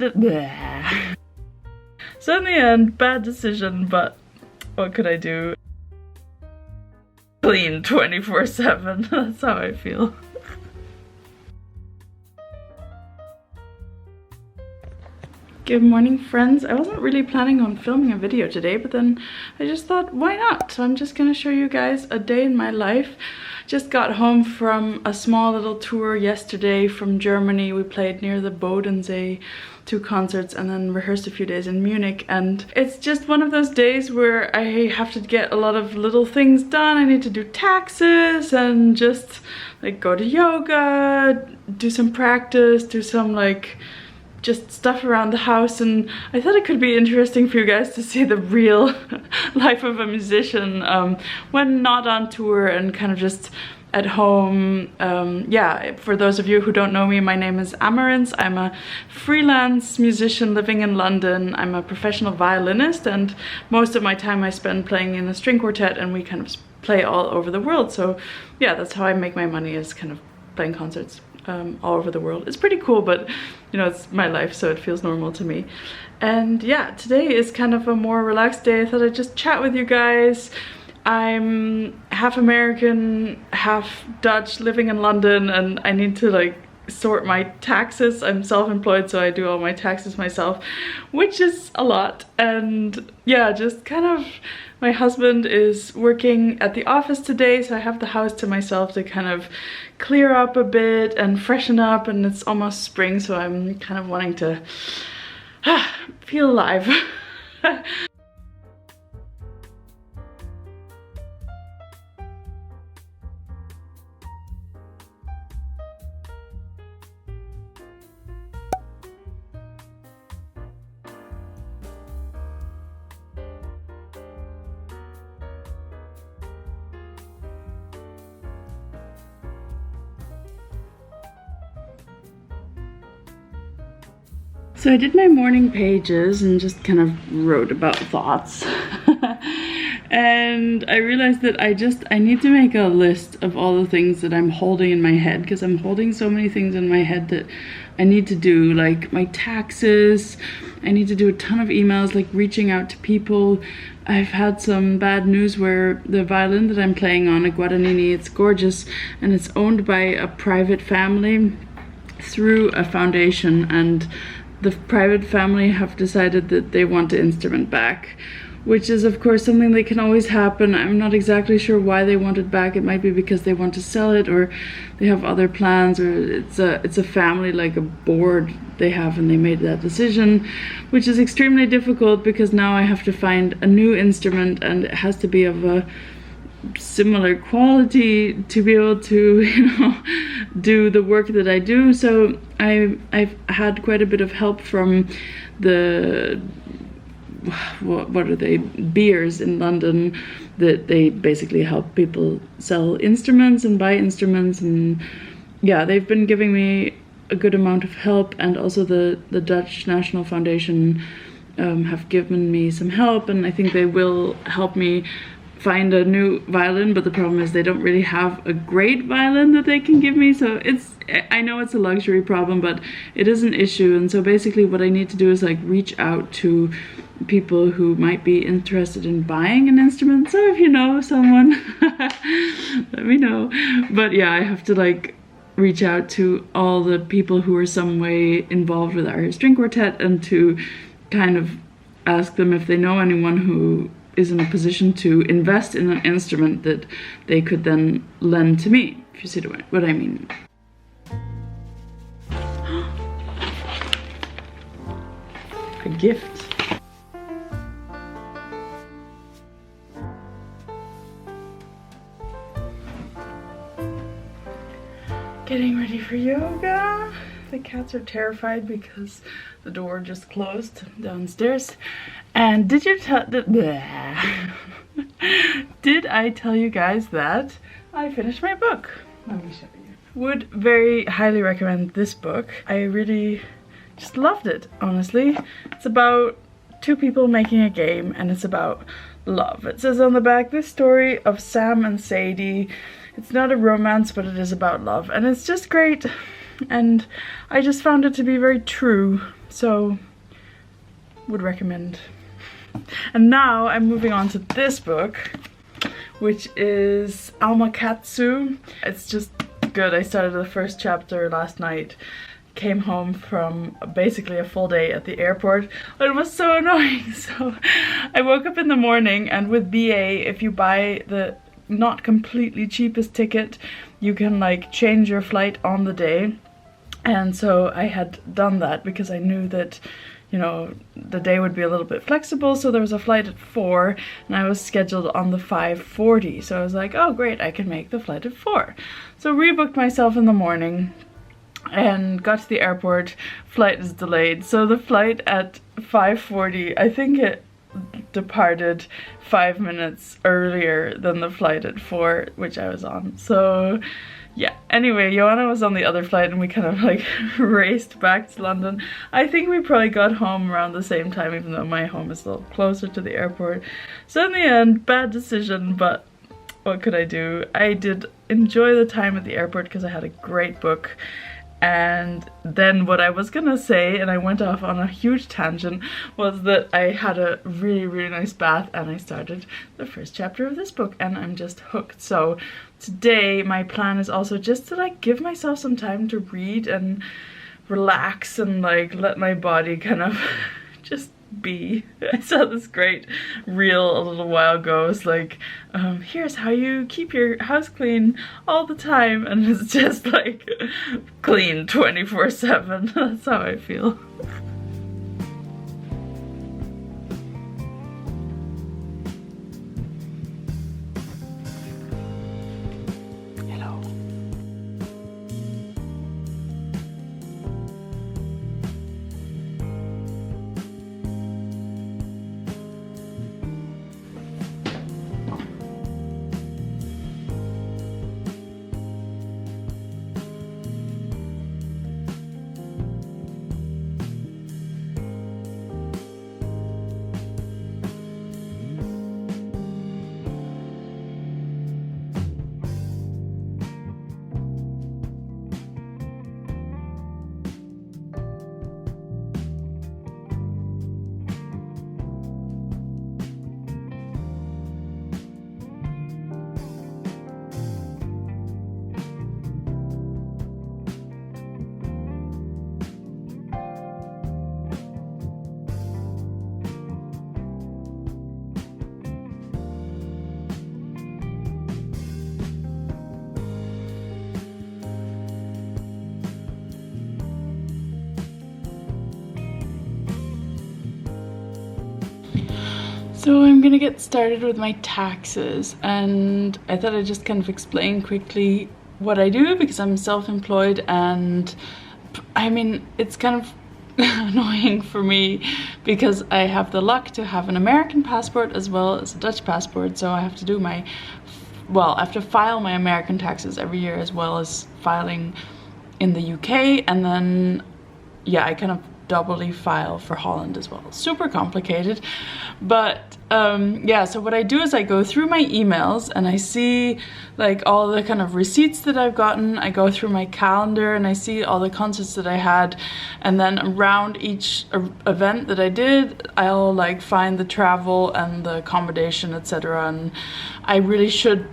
So in the end, bad decision, but what could I do? Clean 24/7, that's how I feel. Good morning, friends. I wasn't really planning on filming a video today, but then I just thought, why not? So I'm just gonna show you guys a day in my life. Just got home from a small little tour yesterday from Germany. We played near the Bodensee, 2 concerts, and then rehearsed a few days in Munich. And it's just one of those days where I have to get a lot of little things done. I need to do taxes and just like go to yoga, do some practice, do some like just stuff around the house, and I thought it could be interesting for you guys to see the real life of a musician when not on tour and kind of just at home. Yeah, for those of you who don't know me, my name is Amarins. I'm a freelance musician living in London. I'm a professional violinist, and most of my time I spend playing in a string quartet, and we kind of play all over the world. So yeah, that's how I make my money, is kind of playing concerts all over the world. It's pretty cool, but you know, it's my life, so it feels normal to me. And yeah, today is kind of a more relaxed day. I thought I'd just chat with you guys. I'm half American, half Dutch, living in London, and I need to like sort my taxes. I'm self-employed, so I do all my taxes myself, which is a lot. And yeah, just kind of, my husband is working at the office today, so I have the house to myself to kind of clear up a bit and freshen up, and it's almost spring, so I'm kind of wanting to feel alive. So I did my morning pages and just kind of wrote about thoughts. And I realized that I need to make a list of all the things that I'm holding in my head, because I'm holding so many things in my head that I need to do, like my taxes. I need to do a ton of emails, like reaching out to people. I've had some bad news where the violin that I'm playing on, a Guadagnini, it's gorgeous, and it's owned by a private family through a foundation, and the private family have decided that they want the instrument back, which is of course something that can always happen. I'm not exactly sure why they want it back. It might be because they want to sell it, or they have other plans, or it's a family, like a board they have, and they made that decision, which is extremely difficult because now I have to find a new instrument, and it has to be of a similar quality to be able to, you know, do the work that I do. So I've had quite a bit of help from the what are they, beers in London, that they basically help people sell instruments and buy instruments, and yeah, they've been giving me a good amount of help. And also the Dutch National Foundation have given me some help, and I think they will help me find a new violin, but the problem is they don't really have a great violin that they can give me. So I know it's a luxury problem, but it is an issue. And so basically what I need to do is like reach out to people who might be interested in buying an instrument. So if you know someone, let me know. But yeah, I have to like reach out to all the people who are some way involved with our string quartet, and to kind of ask them if they know anyone who is in a position to invest in an instrument that they could then lend to me, if you see what I mean. A gift. Getting ready for yoga. The cats are terrified because the door just closed downstairs. And did I tell you guys that I finished my book? Let me show you. Would very highly recommend this book. I really just loved it, honestly. It's about 2 people making a game, and it's about love. It says on the back, this story of Sam and Sadie. It's not a romance, but it is about love, and it's just great. And I just found it to be very true So would recommend. And now I'm moving on to this book, which is Almakatsu. It's just good. I started the first chapter last night. Came home from basically a full day at the airport. It was so annoying. So I woke up in the morning, and with BA, if you buy the not completely cheapest ticket, you can like change your flight on the day. And so I had done that because I knew that, you know, the day would be a little bit flexible. So there was a flight at 4 and I was scheduled on the 5:40. So I was like, oh great, I can make the flight at 4. So rebooked myself in the morning and got to the airport. Flight is delayed. So the flight at 5:40, I think it departed 5 minutes earlier than the flight at 4, which I was on. So yeah, anyway, Joanna was on the other flight and we kind of like raced back to London. I think we probably got home around the same time, even though my home is a little closer to the airport. So in the end, bad decision, but what could I do? I did enjoy the time at the airport because I had a great book. And then what I was gonna say, and I went off on a huge tangent, was that I had a really nice bath and I started the first chapter of this book and I'm just hooked. So today my plan is also just to like give myself some time to read and relax and like let my body kind of just be. I saw this great reel a little while ago. It's like, here's how you keep your house clean all the time, and it's just like clean 24/7. That's how I feel. So I'm gonna get started with my taxes, and I thought I'd just kind of explain quickly what I do because I'm self-employed, and I mean it's kind of annoying for me because I have the luck to have an American passport as well as a Dutch passport, so I have to do my, well, I have to file my American taxes every year as well as filing in the UK, and then yeah, I kind of doubly file for Holland as well. Super complicated, but yeah, so what I do is I go through my emails and I see like all the kind of receipts that I've gotten. I go through my calendar and I see all the concerts that I had, and then around each event that I did, I'll like find the travel and the accommodation, etc. And I really should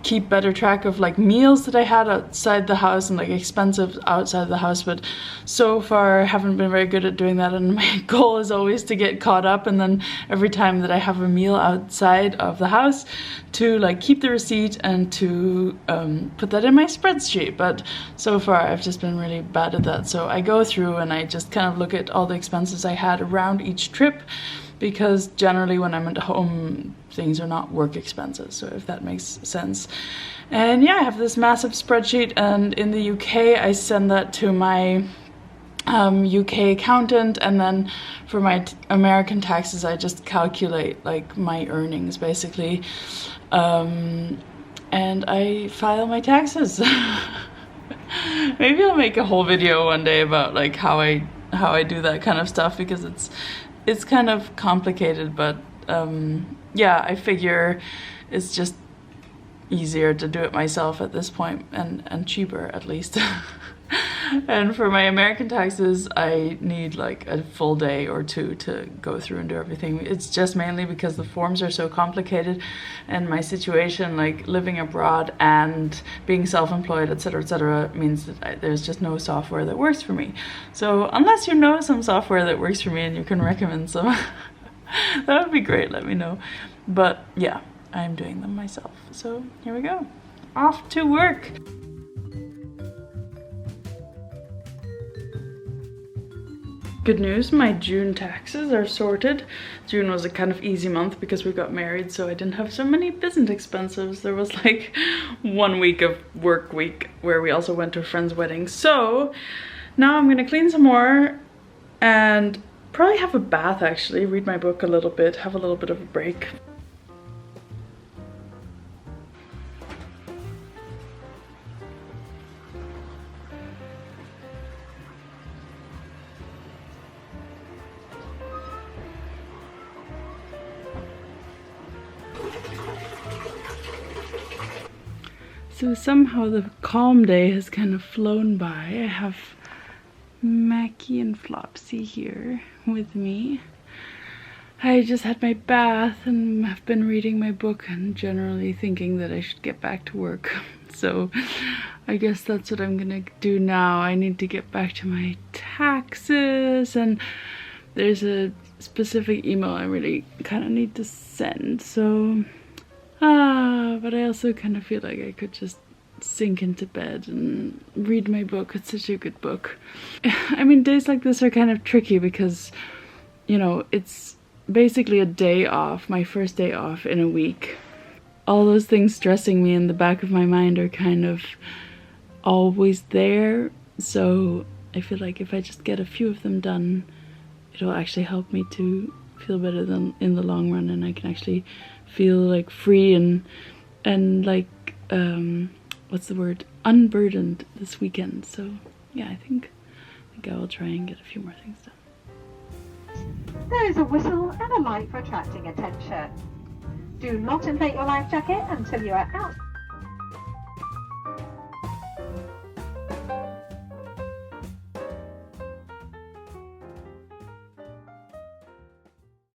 keep better track of like meals that I had outside the house and like expensive outside the house, but so far I haven't been very good at doing that, and my goal is always to get caught up, and then every time that I have a meal outside of the house to like keep the receipt and to put that in my spreadsheet. But so far I've just been really bad at that, so I go through and I just kind of look at all the expenses I had around each trip, because generally when I'm at home things are not work expenses, so if that makes sense. And yeah, I have this massive spreadsheet, and in the UK I send that to my UK accountant, and then for my American taxes I just calculate like my earnings basically, and I file my taxes. Maybe I'll make a whole video one day about like how I do that kind of stuff, because it's kind of complicated, but yeah, I figure it's just easier to do it myself at this point, and cheaper at least. And for my American taxes, I need like a full day or two to go through and do everything. It's just mainly because the forms are so complicated, and my situation, like living abroad and being self-employed, etc., means that there's just no software that works for me. So unless you know some software that works for me and you can recommend some, that would be great, let me know. But yeah, I'm doing them myself. So here we go. Off to work. Good news, my June taxes are sorted. June was a kind of easy month because we got married, so I didn't have so many business expenses. There was like 1 week of work week where we also went to a friend's wedding. So now I'm gonna clean some more and probably have a bath actually, read my book a little bit, have a little bit of a break. So somehow the calm day has kind of flown by. I have Mackie and Flopsy here with me. I just had my bath and have been reading my book and generally thinking that I should get back to work. So I guess that's what I'm gonna do now. I need to get back to my taxes, and there's a specific email I really kind of need to send. So but I also kind of feel like I could just sink into bed and read my book. It's such a good book. I mean, days like this are kind of tricky because, you know, it's basically a day off, my first day off in a week. All those things stressing me in the back of my mind are kind of always there. So I feel like if I just get a few of them done, it'll actually help me to feel better than in the long run, and I can actually feel like free and like what's the word, unburdened this weekend. So yeah, I think I will try and get a few more things done. There is a whistle and a light for attracting attention. Do not inflate your life jacket until you are out.